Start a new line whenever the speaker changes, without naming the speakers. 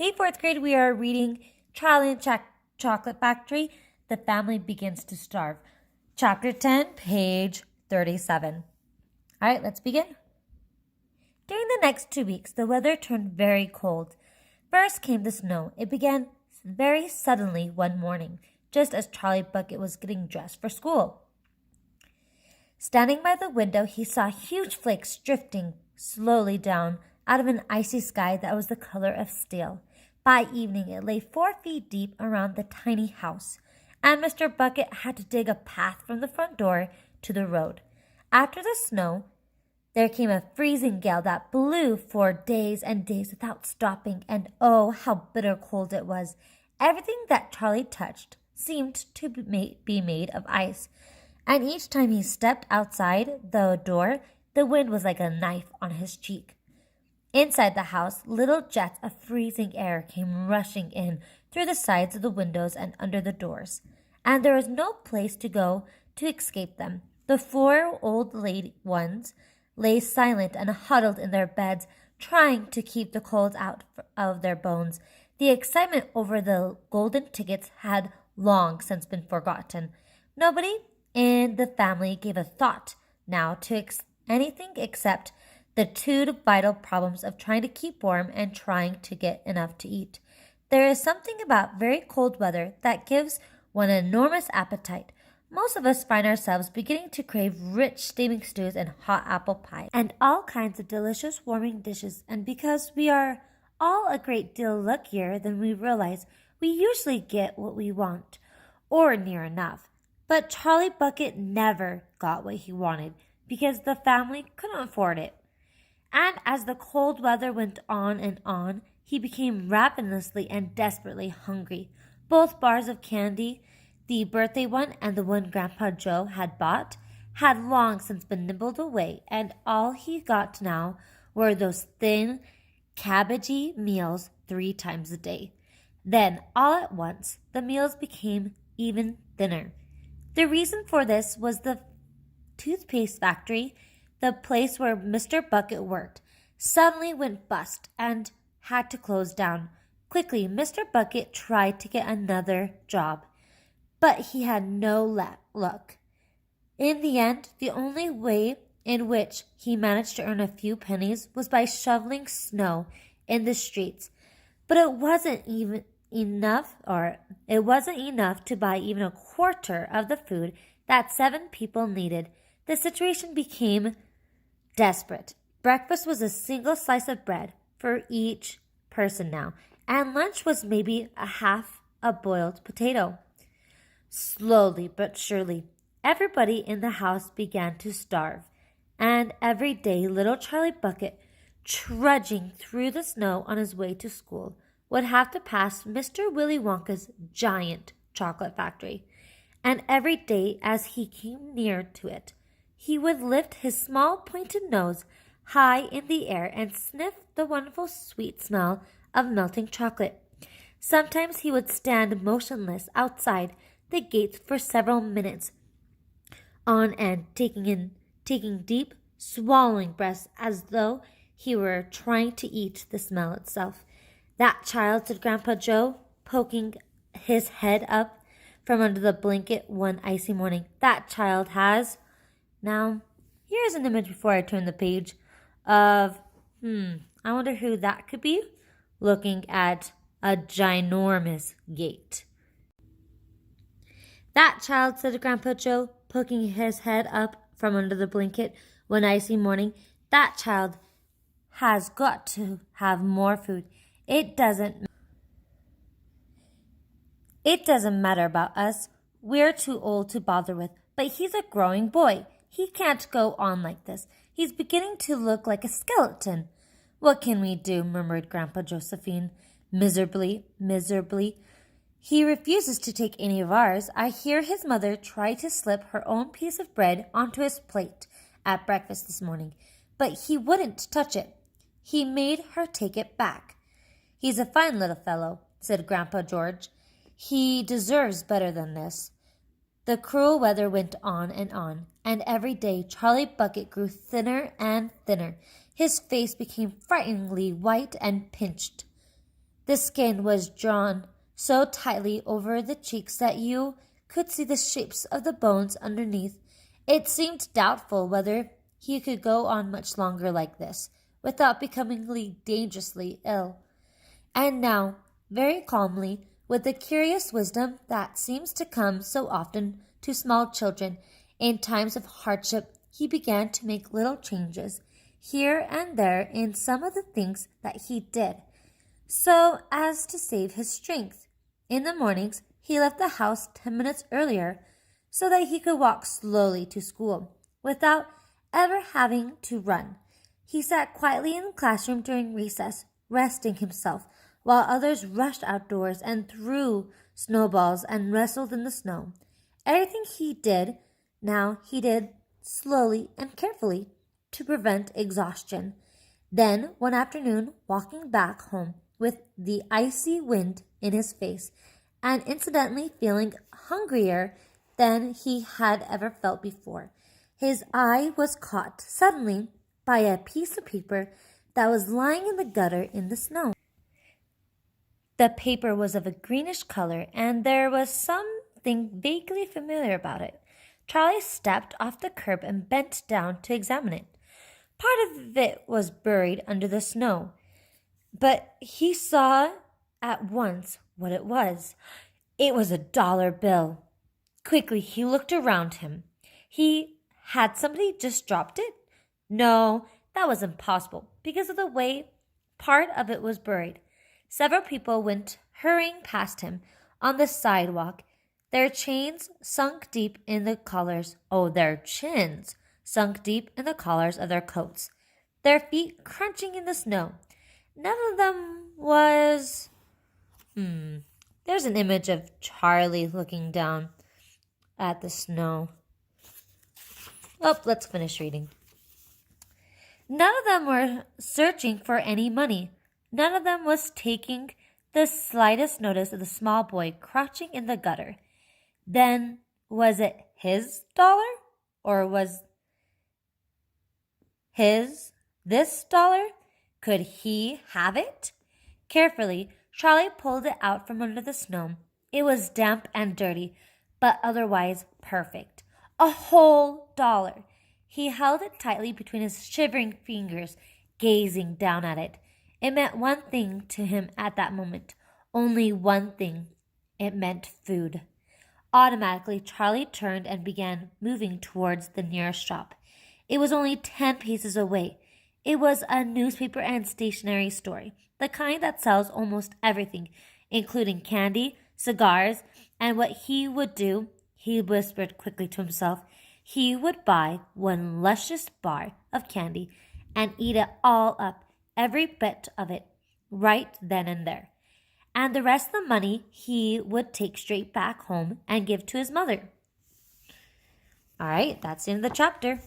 Hey, fourth grade, we are reading Charlie and Chocolate Factory. The Family Begins to Starve. Chapter 10, page 37. All right, let's begin. During the next 2 weeks, the weather turned very cold. First came the snow. It began very suddenly one morning, just as Charlie Bucket was getting dressed for school. Standing by the window, he saw huge flakes drifting slowly down out of an icy sky that was the color of steel. By evening, it lay 4 feet deep around the tiny house, and Mr. Bucket had to dig a path from the front door to the road. After the snow, there came a freezing gale that blew for days and days without stopping, and oh, how bitter cold it was. Everything that Charlie touched seemed to be made of ice, and each time he stepped outside the door, the wind was like a knife on his cheek. Inside the house, little jets of freezing air came rushing in through the sides of the windows and under the doors, and there was no place to go to escape them. The 4 old lady ones lay silent and huddled in their beds, trying to keep the cold out of their bones. The excitement over the golden tickets had long since been forgotten. Nobody in the family gave a thought now to anything except the 2 vital problems of trying to keep warm and trying to get enough to eat. There is something about very cold weather that gives one an enormous appetite. Most of us find ourselves beginning to crave rich steaming stews and hot apple pie and all kinds of delicious warming dishes, and because we are all a great deal luckier than we realize, we usually get what we want, or near enough. But Charlie Bucket never got what he wanted because the family couldn't afford it. And as the cold weather went on and on, he became ravenously and desperately hungry. Both bars of candy, the birthday one and the one Grandpa Joe had bought, had long since been nibbled away, and all he got now were those thin, cabbagey meals 3 times a day. Then, all at once, the meals became even thinner. The reason for this was the toothpaste factory. The place where Mr. Bucket worked suddenly went bust and had to close down. Quickly, Mr. Bucket tried to get another job, but he had no luck. In the end, the only way in which he managed to earn a few pennies was by shoveling snow in the streets. But it wasn't enough to buy even a quarter of the food that 7 people needed. The situation became desperate. Breakfast was a single slice of bread for each person now, and lunch was maybe a half a boiled potato. Slowly but surely, everybody in the house began to starve, and every day little Charlie Bucket, trudging through the snow on his way to school, would have to pass Mr. Willy Wonka's giant chocolate factory, and every day as he came near to it, he would lift his small pointed nose high in the air and sniff the wonderful sweet smell of melting chocolate. Sometimes he would stand motionless outside the gates for several minutes on end, taking deep, swallowing breaths as though he were trying to eat the smell itself. "That child," said Grandpa Joe, poking his head up from under the blanket one icy morning, "that child has..." Now, here's an image before I turn the page of, I wonder who that could be, looking at a ginormous gate. "That child," said Grandpa Joe, poking his head up from under the blanket one icy morning, "that child has got to have more food. It doesn't matter about us. We're too old to bother with, but he's a growing boy. He can't go on like this. He's beginning to look like a skeleton." "What can we do?" murmured Grandpa Josephine, miserably. "He refuses to take any of ours. I hear his mother tried to slip her own piece of bread onto his plate at breakfast this morning, but he wouldn't touch it. He made her take it back." "He's a fine little fellow," said Grandpa George. "He deserves better than this." The cruel weather went on, and every day Charlie Bucket grew thinner and thinner. His face became frighteningly white and pinched. The skin was drawn so tightly over the cheeks that you could see the shapes of the bones underneath. It seemed doubtful whether he could go on much longer like this without becoming dangerously ill. And now, very calmly, with the curious wisdom that seems to come so often to small children in times of hardship, he began to make little changes here and there in some of the things that he did, so as to save his strength. In the mornings, he left the house 10 minutes earlier so that he could walk slowly to school without ever having to run. He sat quietly in the classroom during recess, resting himself, while others rushed outdoors and threw snowballs and wrestled in the snow. Everything he did now he did slowly and carefully to prevent exhaustion. Then, one afternoon, walking back home with the icy wind in his face, and incidentally feeling hungrier than he had ever felt before, his eye was caught suddenly by a piece of paper that was lying in the gutter in the snow. The paper was of a greenish color, and there was something vaguely familiar about it. Charlie stepped off the curb and bent down to examine it. Part of it was buried under the snow, but he saw at once what it was. It was a dollar bill. Quickly, he looked around him. Had somebody just dropped it? No, that was impossible because of the way part of it was buried. Several people went hurrying past him on the sidewalk, their chins sunk deep in the collars. Their chins sunk deep in the collars of their coats, their feet crunching in the snow. None of them was... There's an image of Charlie looking down at the snow. Let's finish reading. None of them were searching for any money. None of them was taking the slightest notice of the small boy crouching in the gutter. Then, was it his dollar? Or was this dollar? Could he have it? Carefully, Charlie pulled it out from under the snow. It was damp and dirty, but otherwise perfect. A whole dollar. He held it tightly between his shivering fingers, gazing down at it. It meant one thing to him at that moment. Only one thing. It meant food. Automatically, Charlie turned and began moving towards the nearest shop. It was only 10 paces away. It was a newspaper and stationery store, the kind that sells almost everything, including candy, cigars, and what he would do, he whispered quickly to himself, he would buy one luscious bar of candy and eat it all up, every bit of it, right then and there. And the rest of the money he would take straight back home and give to his mother. All right, that's the end of the chapter.